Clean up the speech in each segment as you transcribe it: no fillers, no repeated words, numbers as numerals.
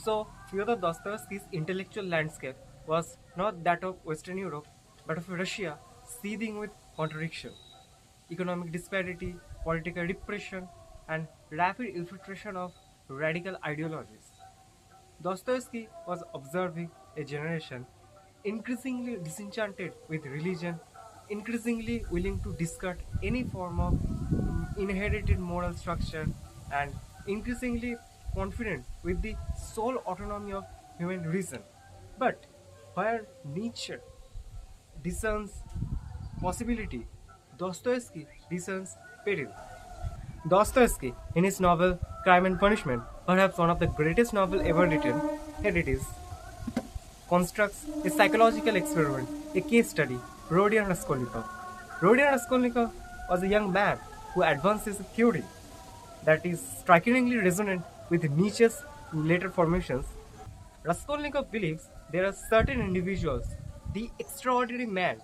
So, Fyodor Dostoevsky's intellectual landscape was not that of Western Europe, but of Russia seething with contradiction, economic disparity, political repression, and rapid infiltration of radical ideologies. Dostoevsky was observing a generation increasingly disenchanted with religion, increasingly willing to discard any form of inherited moral structure, and increasingly confident with the sole autonomy of human reason. But where Nietzsche discerns possibility, Dostoevsky discerns peril. Dostoevsky, in his novel Crime and Punishment, perhaps one of the greatest novels ever written, here it is, constructs a psychological experiment, a case study, Rodion Raskolnikov. Rodion Raskolnikov was a young man who advances a theory that is strikingly resonant with Nietzsche's later formations. Raskolnikov believes there are certain individuals, the extraordinary man,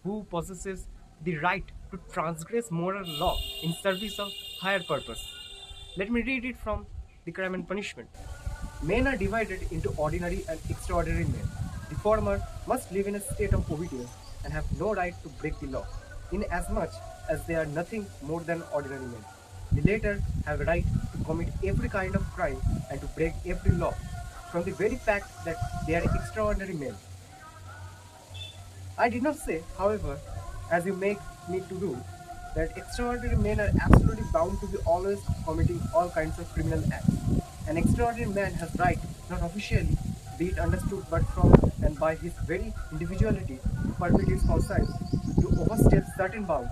who possesses the right to transgress moral law in service of higher purpose. Let me read it from The Crime and Punishment. Men are divided into ordinary and extraordinary men. The former must live in a state of obedience and have no right to break the law, inasmuch as they are nothing more than ordinary men. The latter have a right to commit every kind of crime and to break every law, from the very fact that they are extraordinary men. I did not say, however, as you make me to do, that extraordinary men are absolutely bound to be always committing all kinds of criminal acts. An extraordinary man has right, not officially, be it understood, but from and by his very individuality, to permit his conscience to overstep certain bounds,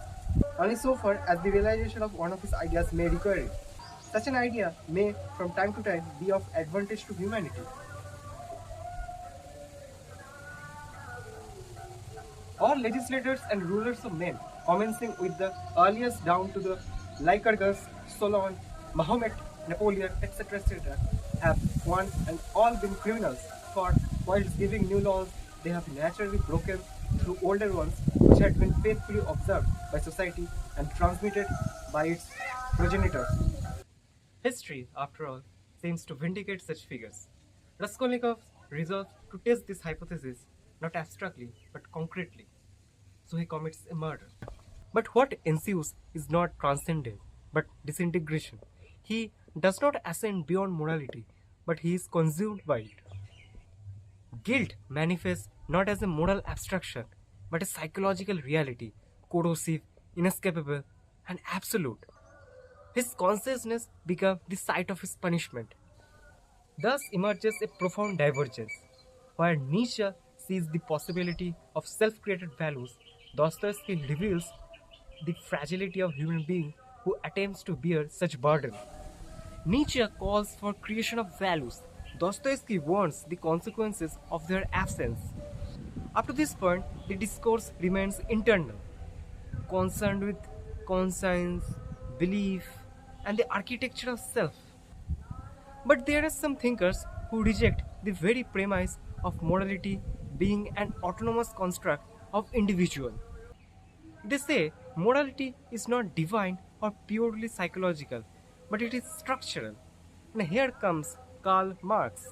only so far as the realization of one of his ideas may require it. Such an idea may, from time to time, be of advantage to humanity. All legislators and rulers of men, commencing with the earliest down to the Lycurgus, Solon, Mahomet, Napoleon, etc., have one and all been criminals, for whilst giving new laws, they have naturally broken through older ones which had been faithfully observed by society and transmitted by its progenitors. History, after all, seems to vindicate such figures. Raskolnikov resolves to test this hypothesis not abstractly but concretely. So he commits a murder. But what ensues is not transcendence but disintegration. He does not ascend beyond morality, but he is consumed by it. Guilt manifests not as a moral abstraction, but a psychological reality, corrosive, inescapable, and absolute. His consciousness becomes the site of his punishment. Thus emerges a profound divergence. Where Nietzsche sees the possibility of self-created values, Dostoevsky reveals the fragility of human being who attempts to bear such burden. Nietzsche calls for creation of values. Dostoevsky warns the consequences of their absence. Up to this point, the discourse remains internal, concerned with conscience, belief, and the architecture of self. But there are some thinkers who reject the very premise of morality being an autonomous construct of individual. They say morality is not divine or purely psychological, but it is structural. And here comes Karl Marx.